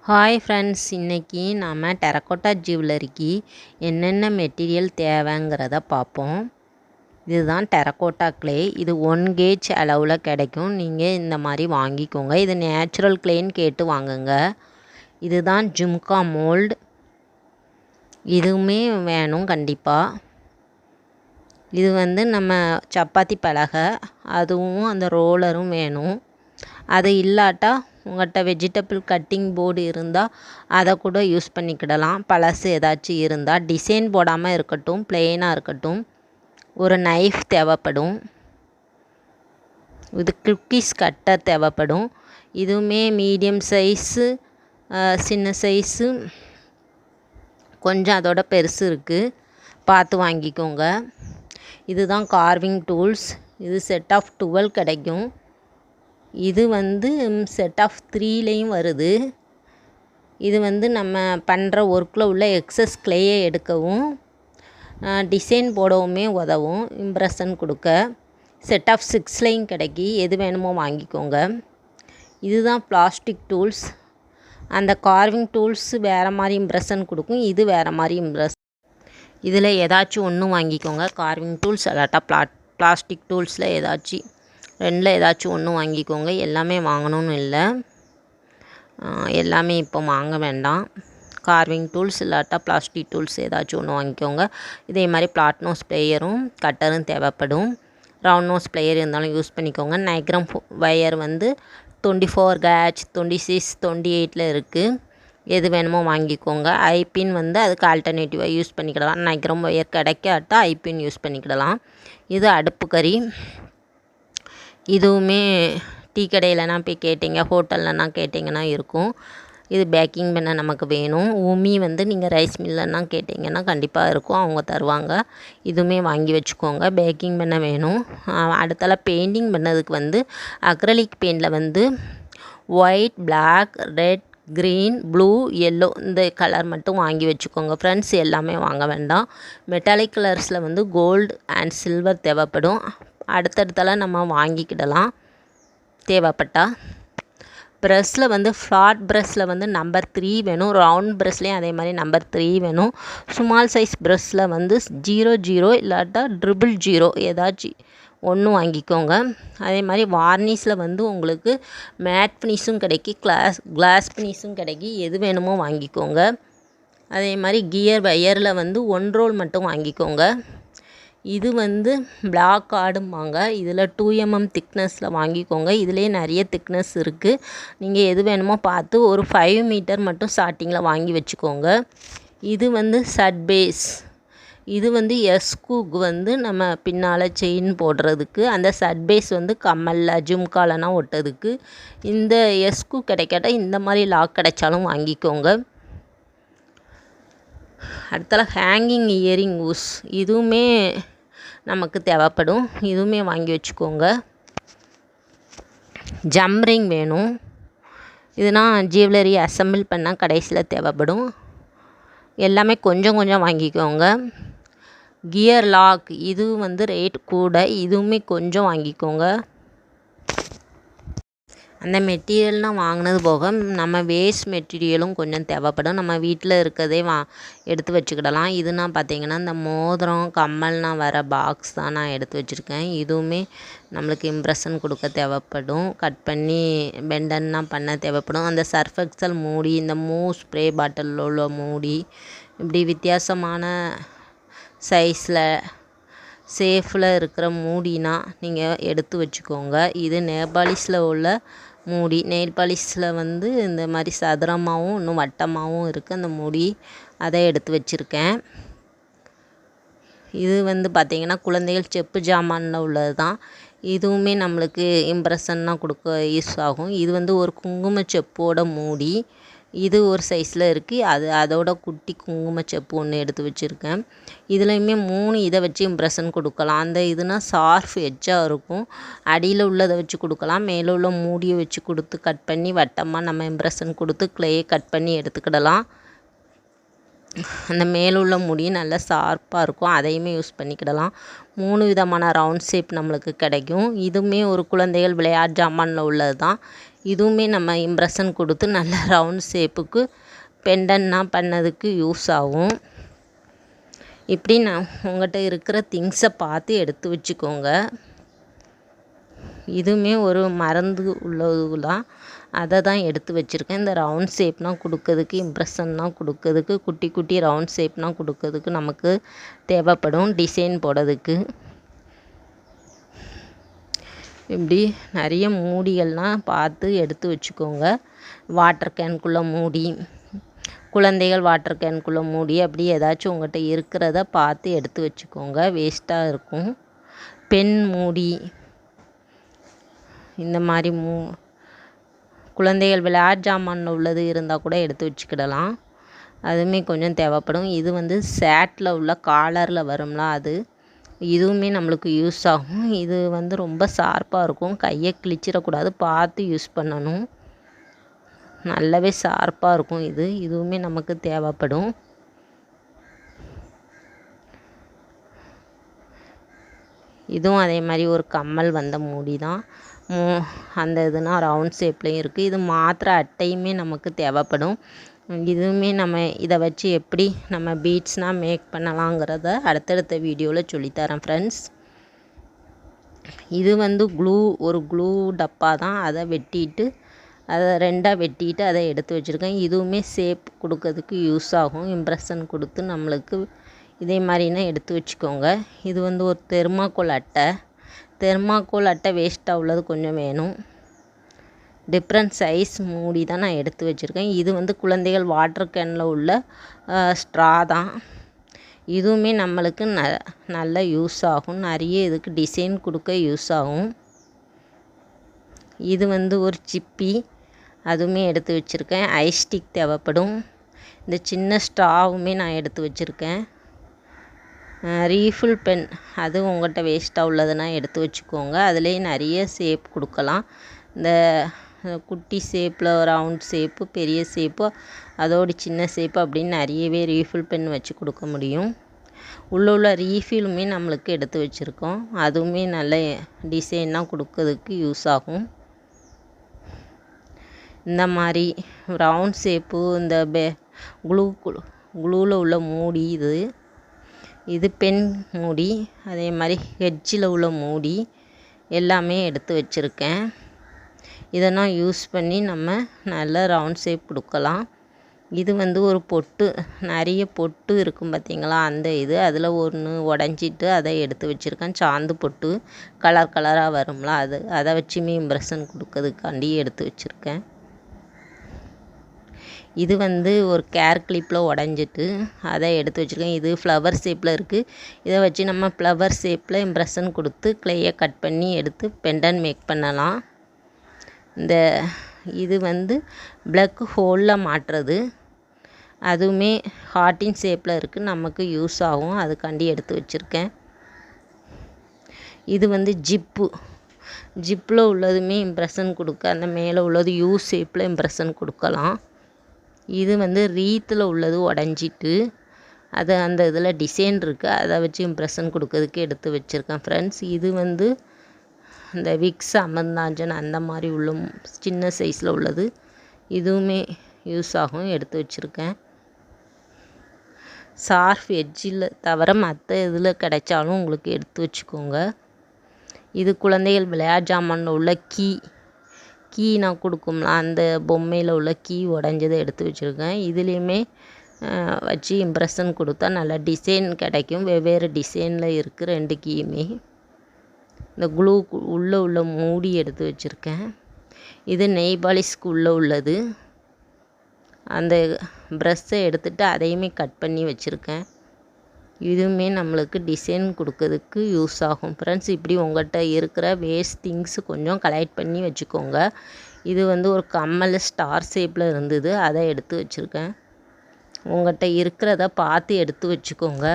Hi friends, இன்றைக்கி நாம் terracotta ஜுவல்லரிக்கு என்னென்ன மெட்டீரியல் தேவைங்கிறத பார்ப்போம். இதுதான் டெரக்கோட்டா கிளே. இது 1 கேஜ் அளவில் கிடைக்கும். நீங்கள் இந்த மாதிரி வாங்கிக்கோங்க. இது நேச்சுரல் கிளேன்னு கேட்டு வாங்குங்க. இதுதான் ஜும்கா மோல்டு. இதுவுமே வேணும் கண்டிப்பாக. இது நம்ம சப்பாத்தி பலகை, அதுவும் அந்த ரோலரும் வேணும். அது இல்லாட்டா உங்கள்கிட்ட வெஜிடபிள் கட்டிங் போர்டு இருந்தால் அதை கூட யூஸ் பண்ணிக்கிடலாம். பழசு ஏதாச்சும் இருந்தால் டிசைன் போடாமல் இருக்கட்டும், ப்ளெயினாக இருக்கட்டும். ஒரு நைஃப் தேவைப்படும். இது குக்கீஸ் கட்டர் தேவைப்படும். இதுவுமே மீடியம் சைஸு, சின்ன சைஸு, கொஞ்சம் அதோட பெருசு இருக்குது. பார்த்து வாங்கிக்கோங்க. இதுதான் கார்விங் டூல்ஸ். இது செட் ஆஃப் 12 கிடைக்கும். இது செட் ஆஃப் 3லேயும் வருது. இது நம்ம பண்ணுற ஒர்க்கில் உள்ள எக்ஸஸ் கிளேயை எடுக்கவும் டிசைன் போடவுமே உதவும், இம்ப்ரெஷன் கொடுக்க. செட் ஆஃப் 6லேயும் கிடைக்கி. எது வேணுமோ வாங்கிக்கோங்க. இதுதான் பிளாஸ்டிக் டூல்ஸ். அந்த கார்விங் டூல்ஸ் வேறு மாதிரி இம்ப்ரெஷன் கொடுக்கும், இது வேறு மாதிரி இம்ப்ரெஷன். இதில் ஏதாச்சும் ஒன்று வாங்கிக்கோங்க. கார்விங் டூல்ஸ் அல்லாட்டா பிளாஸ்டிக் டூல்ஸில் ஏதாச்சும் 2ல் ஏதாச்சும் ஒன்று வாங்கிக்கோங்க. எல்லாமே வாங்கணும்னு இல்லை, எல்லாமே இப்போ வாங்க வேண்டாம். கார்விங் டூல்ஸ் இல்லாட்டா பிளாஸ்டிக் டூல்ஸ் ஏதாச்சும் ஒன்று வாங்கிக்கோங்க. இதே மாதிரி பிளாட் நோஸ் பிளேயரும் கட்டரும் தேவைப்படும். ரவுண்ட் நோஸ் பிளேயர் இருந்தாலும் யூஸ் பண்ணிக்கோங்க. நைக்ரம் வயர் 24 கேஜ், 26, 28ல் இருக்குது. எது வேணுமோ வாங்கிக்கோங்க. ஐபின் அதுக்கு ஆல்டர்னேட்டிவாக யூஸ் பண்ணிக்கிடலாம். நைக்ரம் வயர் கிடைக்காட்டா ஐபின் யூஸ் பண்ணிக்கிடலாம். இது அடுப்பு கறி. இதுவுமே டீ கடையிலனா போய் கேட்டிங்க, ஹோட்டல்லனா கேட்டிங்கன்னா இருக்கும். இது பேக்கிங் பண்ண நமக்கு வேணும். உமி நீங்கள் ரைஸ் மில்லன்னா கேட்டிங்கன்னா கண்டிப்பாக இருக்கும், அவங்க தருவாங்க. இதுவுமே வாங்கி வச்சுக்கோங்க. பேக்கிங் பண்ண வேணும். அடுத்தால பெயிண்டிங் பண்ணதுக்கு அக்ரலிக் பெயிண்டில் white, black, red, green, blue, yellow இந்த கலர் மட்டும் வாங்கி வச்சுக்கோங்க ஃப்ரெண்ட்ஸ். எல்லாமே வாங்க வேண்டாம். மெட்டாலிக் கலர்ஸில் கோல்டு அண்ட் சில்வர் தேவைப்படும். அடுத்தடுத்தால நம்ம வாங்கிக்கிடலாம் தேவைப்பட்டால். ப்ரெஷ்ஷில் ஃப்ளாட் ப்ரெஷ்ஷில் நம்பர் 3 வேணும். ரவுண்ட் ப்ரெஷ்லேயும் அதே மாதிரி நம்பர் 3 வேணும். ஸ்மால் சைஸ் ப்ரெஷ்ஷில் 00 இல்லாட்டா 000 ஏதாச்சும் ஒன்று வாங்கிக்கோங்க. அதே மாதிரி வார்னிஷில் உங்களுக்கு மேட் ஃபினிஷும் கிடைக்கி, கிளாஸ் ஃபினிஷும் கிடைக்கி. எது வேணுமோ வாங்கிக்கோங்க. அதே மாதிரி கியர் வயரில் 1 ரோல் மட்டும் வாங்கிக்கோங்க. இது பிளாக் கார்டும்பாங்க. இதில் 2mm திக்னஸில் வாங்கிக்கோங்க. இதிலே நிறைய திக்னஸ் இருக்குது. நீங்கள் எது வேணுமோ பார்த்து ஒரு 5 மீட்டர் மட்டும் ஸ்டார்டிங்கில் வாங்கி வச்சுக்கோங்க. இது சட் பேஸ். இது எஸ்குக்கு நம்ம பின்னால் செயின் போடுறதுக்கு. அந்த சட் பேஸ் கம்மலில் ஜும்காலனா ஒட்டதுக்கு. இந்த எஸ்கு கிடைக்காட்டா இந்த மாதிரி லாக் கிடைச்சாலும் வாங்கிக்கோங்க. அடுத்தால ஹேங்கிங் இயரிங் ஊஸ். இதுவுமே நமக்கு தேவைப்படும். இதுவுமே வாங்கி வச்சுக்கோங்க. ஜம்ரிங் வேணும். இதுனா ஜுவல்லரி அசம்பிள் பண்ணால் கடைசியில் தேவைப்படும். எல்லாமே கொஞ்சம் கொஞ்சம் வாங்கிக்கோங்க. கியர் லாக் இது ரேட் கூட. இதுவுமே கொஞ்சம் வாங்கிக்கோங்க. அந்த மெட்டீரியல்லாம் வாங்கினது போக நம்ம வேஸ்ட் மெட்டீரியலும் கொஞ்சம் தேவைப்படும். நம்ம வீட்டில் இருக்கிறதே எடுத்து வச்சுக்கிடலாம். இதுனா பார்த்திங்கன்னா இந்த மோதிரம் கம்மல்னால் வர பாக்ஸ் தான் நான் எடுத்து வச்சுருக்கேன். இதுவுமே நம்மளுக்கு இம்ப்ரெஷன் கொடுக்க தேவைப்படும். கட் பண்ணி பெண்டன்னா பண்ண தேவைப்படும். அந்த சர்ஃப் எக்ஸல் மூடி, இந்த ஸ்ப்ரே பாட்டிலில் உள்ள மூடி, இப்படி வித்தியாசமான சைஸில் சேஃபில் இருக்கிற மூடினா நீங்கள் எடுத்து வச்சுக்கோங்க. இது நேபாளிஸில் உள்ள மூடி. நெயில் பாலிஷில் இந்த மாதிரி சதுரமாகவும் இன்னும் வட்டமாகவும் இருக்குது அந்த மூடி. அதை எடுத்து வச்சுருக்கேன். இது பார்த்திங்கன்னா குழந்தைகள் செப்பு ஜாமானில் உள்ளது தான். இதுவுமே நம்மளுக்கு இம்ப்ரெஷன்லாம் கொடுக்க யூஸ் ஆகும். இது ஒரு குங்கும செப்போட மூடி. இது ஒரு சைஸில் இருக்குது. அதோட குட்டி குங்கும செப்பு ஒன்று எடுத்து வச்சுருக்கேன். இதுலையுமே 3 இதை வச்சு இம்ப்ரெஷன் கொடுக்கலாம். அந்த இதுனா ஷார்ப் எட்ஜாக இருக்கும். அடியில் உள்ளதை வச்சு கொடுக்கலாம். மேலே உள்ள மூடியை வச்சு கொடுத்து கட் பண்ணி வட்டமாக நம்ம இம்ப்ரெஷன் கொடுத்து கிளேயை கட் பண்ணி எடுத்துக்கிடலாம். அந்த மேலுள்ள முடி நல்லா ஷார்ப்பாக இருக்கும். அதையுமே யூஸ் பண்ணிக்கிடலாம். 3 விதமான ரவுண்ட் ஷேப் நம்மளுக்கு கிடைக்கும். இதுவுமே ஒரு குழந்தைகள் விளையாட்டு ஜாமானில் உள்ளது தான். இதுவுமே நம்ம இம்ப்ரெஷன் கொடுத்து நல்ல ரவுண்ட் ஷேப்புக்கு பெண்டன்னா பண்ணதுக்கு யூஸ் ஆகும். இப்படி நான் உங்கள்கிட்ட இருக்கிற திங்ஸை பார்த்து எடுத்து வச்சுக்கோங்க. இதுவுமே ஒரு மருந்து உள்ளது தான், அதை தான் எடுத்து வச்சுருக்கேன். இந்த ரவுண்ட் ஷேப்னால் கொடுக்கறதுக்கு, இம்ப்ரெஷன்லாம் கொடுக்கறதுக்கு, குட்டி குட்டி ரவுண்ட் ஷேப்னால் கொடுக்கறதுக்கு நமக்கு தேவைப்படும் டிசைன் போடுறதுக்கு. இப்படி நிறைய மூடிகள்லாம் பார்த்து எடுத்து வச்சுக்கோங்க. வாட்டர் கேனுக்குள்ளே மூடி, குழந்தைகள் வாட்டர் கேனுக்குள்ளே மூடி, அப்படி ஏதாச்சும் உங்கள்கிட்ட இருக்கிறத பார்த்து எடுத்து வச்சுக்கோங்க. வேஸ்ட்டாக இருக்கும். பென் மூடி, இந்த மாதிரி குழந்தைகள் விளையாட்டு ஜாமான் உள்ளது இருந்தால் கூட எடுத்து வச்சுக்கிடலாம். அதுவுமே கொஞ்சம் தேவைப்படும். இது வந்து சேட்டில் உள்ள காலரில் வரும்ல, அது இதுவுமே நம்மளுக்கு யூஸ் ஆகும். இது வந்து ரொம்ப ஷார்ப்பாக இருக்கும், கையை கிழிச்சிடக்கூடாது, பார்த்து யூஸ் பண்ணணும். நல்லாவே ஷார்ப்பாக இருக்கும். இதுவுமே நமக்கு தேவைப்படும். இதுவும் அதே மாதிரி ஒரு கம்மல் வந்த மூடி தான். அந்த இதுனா ரவுண்ட் ஷேப்லேயும் இருக்குது. இது மாத்திரை அட்டையுமே நமக்கு தேவைப்படும். இதுவுமே நம்ம இதை வச்சு எப்படி நம்ம பீட்ஸ்னால் மேக் பண்ணலாங்கிறத அடுத்தடுத்த வீடியோவில் சொல்லித்தரேன் ஃப்ரெண்ட்ஸ். இது வந்து ஒரு க்ளூ டப்பா தான். அதை வெட்டிட்டு, அதை ரெண்டாக வெட்டிட்டு அதை எடுத்து வச்சுருக்கேன். இதுவுமே ஷேப் கொடுக்கறதுக்கு யூஸ் ஆகும். இம்ப்ரெஷன் கொடுத்து நம்மளுக்கு இதே மாதிரினா எடுத்து வச்சுக்கோங்க. இது வந்து ஒரு தெர்மாக்கோல் அட்டை. தெர்மாக்கோல் அட்டை வேஸ்ட்டாக உள்ளது கொஞ்சம் வேணும். டிஃப்ரெண்ட் சைஸ் மூடி தான் நான் எடுத்து வச்சுருக்கேன். இது வந்து குழந்தைகள் வாட்டர் கேனில் உள்ள ஸ்ட்ரா தான். இதுவுமே நம்மளுக்கு நல்ல யூஸ் ஆகும். நிறைய இதுக்கு டிசைன் கொடுக்க யூஸ் ஆகும். இது வந்து ஒரு சிப்பி, அதுவுமே எடுத்து வச்சுருக்கேன். ஐஸ்டிக் தேவைப்படும். இந்த சின்ன ஸ்ட்ராவுமே நான் எடுத்து வச்சுருக்கேன். ரீஃபில் பென், அது உங்கள்கிட்ட வேஸ்ட்டாக உள்ளதுன்னா எடுத்து வச்சுக்கோங்க. அதுலேயே நிறைய ஷேப் கொடுக்கலாம். இந்த குட்டி ஷேப்பில் ரவுண்ட் ஷேப்பு, பெரிய ஷேப்பு, அதோடு சின்ன ஷேப்பு அப்படின்னு நிறையவே ரீஃபில் பென் வச்சு கொடுக்க முடியும். உள்ள ரீஃபிலுமே நம்மளுக்கு எடுத்து வச்சுருக்கோம். அதுவுமே நல்ல டிசைனாக கொடுக்கறதுக்கு யூஸ் ஆகும். இந்த மாதிரி ரவுண்ட் ஷேப்பு, இந்த க்ளூவில் உள்ள மூடி, இது பென் மூடி, அதே மாதிரி ஹெட்ஜில் உள்ள மூடி எல்லாமே எடுத்து வச்சுருக்கேன். இதெல்லாம் யூஸ் பண்ணி நம்ம நல்ல ரவுண்ட் ஷேப் கொடுக்கலாம். இது வந்து ஒரு பொட்டு, நிறைய பொட்டு இருக்கும் பார்த்திங்களா, அந்த அதில் ஒன்று உடஞ்சிட்டு அதை எடுத்து வச்சுருக்கேன். சாந்து பொட்டு கலர் கலராக வரும்ல, அதை வச்சுமே இம்ப்ரெஷன் கொடுக்கறதுக்காண்டி எடுத்து வச்சுருக்கேன். இது வந்து ஒரு கேர் கிளிப்பில் உடஞ்சிட்டு அதை எடுத்து வச்சுருக்கேன். இது ஃப்ளவர் ஷேப்பில் இருக்குது. இதை வச்சு நம்ம ஃப்ளவர் ஷேப்பில் இம்ப்ரெஷன் கொடுத்து க்ளேயை கட் பண்ணி எடுத்து பெண்டன் மேக் பண்ணலாம். இது வந்து பிளக் ஹோலில் மாட்டுறது, அதுவுமே ஹார்ட்டின் ஷேப்பில் இருக்குது, நமக்கு யூஸ் ஆகும். அதுக்காண்டி எடுத்து வச்சுருக்கேன். இது வந்து ஜிப்பில் உள்ளதுமே இம்ப்ரெஷன் கொடுக்க, அந்த மேலே உள்ளது யூ ஷேப்பில் இம்ப்ரெஷன் கொடுக்கலாம். இது வந்து ரீத்தில் உள்ளது உடஞ்சிட்டு அந்த இதில் டிசைன் இருக்குது, அதை வச்சு இம்ப்ரெஷன் கொடுக்கறதுக்கு எடுத்து வச்சுருக்கேன் ஃப்ரெண்ட்ஸ். இது வந்து இந்த விக்ஸ் அமர்ந்தாஞ்சன் அந்த மாதிரி உள்ள சின்ன சைஸில் உள்ளது, இதுவுமே யூஸ் ஆகும், எடுத்து வச்சுருக்கேன். ஷார்ப் எட்ஜில் தவிர மற்ற இதில் கிடைச்சாலும் உங்களுக்கு எடுத்து வச்சுக்கோங்க. இது குழந்தைகள் விளையாட்டு ஜாமானில் உள்ள கீ நான் கொடுக்கும்ல, அந்த பொம்மையில் உள்ள கீ உடஞ்சதை எடுத்து வச்சுருக்கேன். இதுலேயுமே வச்சு இம்ப்ரெஷன் கொடுத்தா நல்லா டிசைன் கிடைக்கும். வெவ்வேறு டிசைனில் இருக்குது 2 கீயுமே. இந்த க்ளூ உள்ள மூடி எடுத்து வச்சுருக்கேன். இது நெய் பாலிஷ்க்கு உள்ளது. அந்த ப்ரஷ்ஷை எடுத்துகிட்டு அதையுமே கட் பண்ணி வச்சுருக்கேன். இதுவுமே நம்மளுக்கு டிசைன் கொடுக்கறதுக்கு யூஸ் ஆகும் ஃப்ரெண்ட்ஸ். இப்படி உங்கள்கிட்ட இருக்கிற வேஸ்ட் திங்ஸ் கொஞ்சம் கலெக்ட் பண்ணி வச்சுக்கோங்க. இது வந்து ஒரு கம்மல் ஸ்டார் ஷேப்பில் இருந்தது, அதை எடுத்து வச்சுருக்கேன். உங்கள்கிட்ட இருக்கிறத பார்த்து எடுத்து வச்சுக்கோங்க.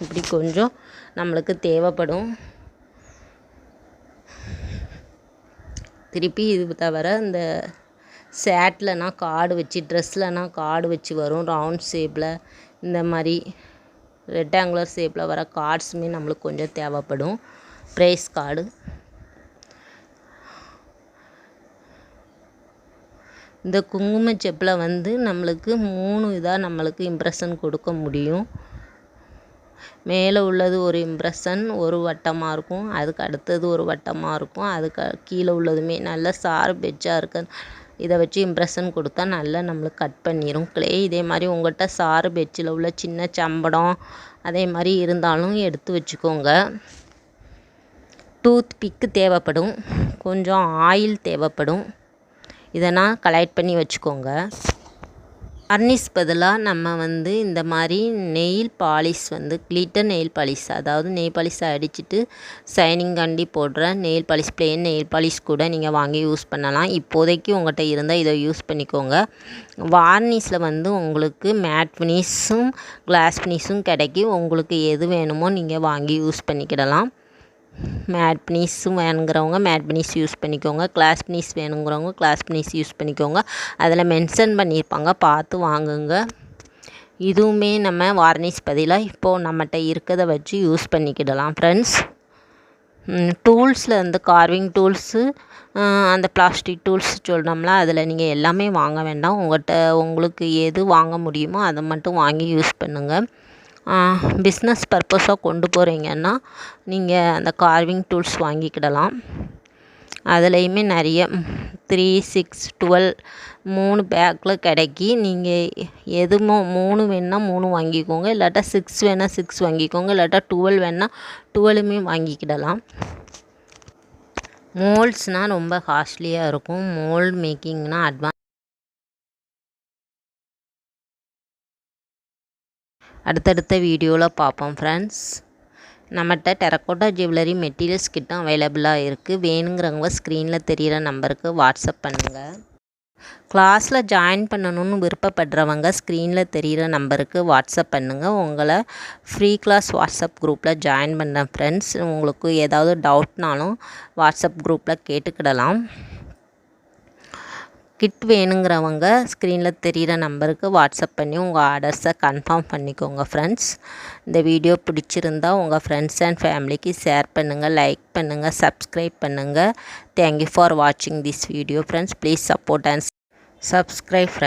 இப்படி கொஞ்சம் நம்மளுக்கு தேவைப்படும். திருப்பி இது தவிர இந்த சேட்லனா கார்டு வச்சு, ட்ரெஸ்லனா கார்டு வச்சு வரும் ரவுண்ட் ஷேப்பில், இந்த மாதிரி ரெக்டாங்குலர் ஷேப்பில் வர கார்ட்ஸுமே நம்மளுக்கு கொஞ்சம் தேவைப்படும். ப்ரைஸ் கார்டு, இந்த குங்கும செப்பில் வந்து நம்மளுக்கு 3 இதாக நம்மளுக்கு இம்ப்ரெஷன் கொடுக்க முடியும். மேலே உள்ளது ஒரு இம்ப்ரெஷன் ஒரு வட்டமாக இருக்கும், அதுக்கு அடுத்தது ஒரு வட்டமாக இருக்கும், அதுக்கு கீழே உள்ளதுமே நல்ல ஷார்ப் எட்ஜாக இருக்கு. இதை வச்சு இம்ப்ரெஷன் கொடுத்தா நல்லா நம்மளுக்கு கட் பண்ணிடும் கிளே. இதே மாதிரி உங்கள்கிட்ட ஷார்ப் எட்ஜில் உள்ள சின்ன சம்படம் அதே மாதிரி இருந்தாலும் எடுத்து வச்சுக்கோங்க. டூத் பிக்கு தேவைப்படும், கொஞ்சம் ஆயில் தேவைப்படும். இதை நான் கலெக்ட் பண்ணி வச்சுக்கோங்க. வார்னிஷ் பதிலாக நம்ம வந்து இந்த மாதிரி நெயில் பாலிஷ் வந்து கிளிட்டர் நெயில் பாலிஷ், அதாவது நெயில் பாலிஷை அடிச்சுட்டு ஷைனிங் காண்டி போடுற nail polish, plain nail polish கூட நீங்கள் வாங்கி யூஸ் பண்ணலாம். இப்போதைக்கு உங்கள்கிட்ட இருந்தால் இதை யூஸ் பண்ணிக்கோங்க. வார்னிஷில் வந்து உங்களுக்கு மேட் ஃபினிஷும் கிளாஸ் ஃபினிஷும் கிடைக்கும். உங்களுக்கு எது வேணுமோ நீங்கள் வாங்கி யூஸ் பண்ணிக்கிடலாம். மேட் ஃபினிஷும் வேணுங்கிறவங்க மேட் ஃபினிஷ் யூஸ் பண்ணிக்கோங்க, கிளாஸ் ஃபினிஷ் வேணுங்கிறவங்க கிளாஸ் ஃபினிஷ் யூஸ் பண்ணிக்கோங்க. அதில் மென்ஷன் பண்ணியிருப்பாங்க, பார்த்து வாங்குங்க. இதுவுமே நம்ம வார்னிஷ் பதிலாக இப்போது நம்மகிட்ட இருக்கிறத வச்சு யூஸ் பண்ணிக்கிடலாம் ஃப்ரெண்ட்ஸ். டூல்ஸில் இந்த கார்விங் டூல்ஸு, அந்த பிளாஸ்டிக் டூல்ஸ் சொல்கிறோம்ல, அதில் நீங்கள் எல்லாமே வாங்க வேண்டாம். உங்களுக்கு எது வாங்க முடியுமோ அதை மட்டும் வாங்கி யூஸ் பண்ணுங்கள். பிஸ்னஸ் பர்பஸாக கொண்டு போகிறீங்கன்னா நீங்கள் அந்த கார்விங் டூல்ஸ் வாங்கிக்கிடலாம். அதுலேயுமே நிறைய 3, 6, 12 3 பேக்கில் கிடைக்கி. நீங்கள் எதுமோ 3 வேணுன்னா 3 வாங்கிக்கோங்க, இல்லாட்டா 6 வேணால் 6 வாங்கிக்கோங்க, இல்லாட்டா 12 வேணால் 12மே வாங்கிக்கிடலாம். மோல்ட்ஸ்னால் ரொம்ப காஸ்ட்லியாக இருக்கும். மோல்ட் மேக்கிங்னால் அடுத்தடுத்த வீடியோவில் பார்ப்போம் ஃப்ரெண்ட்ஸ். நம்மகிட்ட டெரக்கோட்டா ஜுவல்லரி மெட்டீரியல்ஸ் கிட்டும் அவைலபிளாக இருக்குது. வேணுங்கிறவங்க ஸ்க்ரீனில் தெரிகிற நம்பருக்கு வாட்ஸ்அப் பண்ணுங்கள். கிளாஸில் ஜாயின் பண்ணணுன்னு விருப்பப்படுறவங்க ஸ்க்ரீனில் தெரிகிற நம்பருக்கு வாட்ஸ்அப் பண்ணுங்கள். உங்களை ஃப்ரீ கிளாஸ் வாட்ஸ்அப் குரூப்பில் ஜாயின் பண்ணுறேன் ஃப்ரெண்ட்ஸ். உங்களுக்கு ஏதாவது டவுட்னாலும் வாட்ஸ்அப் குரூப்பில் கேட்டுக்கிடலாம். கிட் வேணுங்கிறவங்க ஸ்க்ரீனில் தெரிகிற நம்பருக்கு வாட்ஸ்அப் பண்ணி உங்கள் ஆர்டர்ஸை கன்ஃபார்ம் பண்ணிக்கோங்க ஃப்ரெண்ட்ஸ். இந்த வீடியோ பிடிச்சிருந்தா உங்கள் ஃப்ரெண்ட்ஸ் அண்ட் ஃபேமிலிக்கு ஷேர் பண்ணுங்கள், லைக் பண்ணுங்கள், சப்ஸ்கிரைப் பண்ணுங்கள். தேங்க்யூ ஃபார் வாட்சிங் this video friends. Please support and subscribe friends.